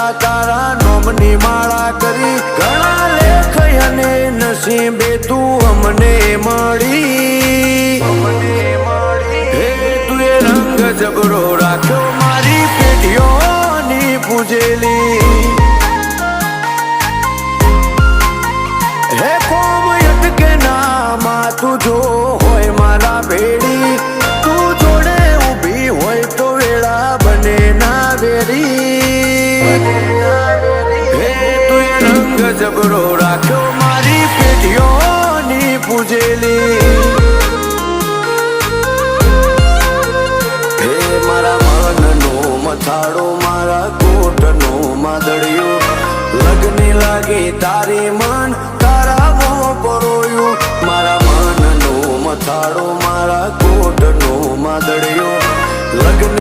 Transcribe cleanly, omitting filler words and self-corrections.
વેળા તારા નોમની માળા કરી ઘણા લેખ અને નસીબે તું અમને મળી હે તું એ રંગ જબરો રાખ્યો મારી પેઢીઓની પૂજેલી હે કોમ અટકે નામાં તું જો હોય મારા ભેડી તું જોડે ઊભી હોય તો વેળા બને ના વેરી હે તું એ રંગ જબરો રાખ્યો મારી પેઢીઓની પૂજેલી હે મારા મનનો મથાળો મારા કોટનો માદળિયો લગની લાગી તારી મન તારા મોં પરોયું મારા મનનો મથાળો મારા કોટનો માદળિયો લગ્ન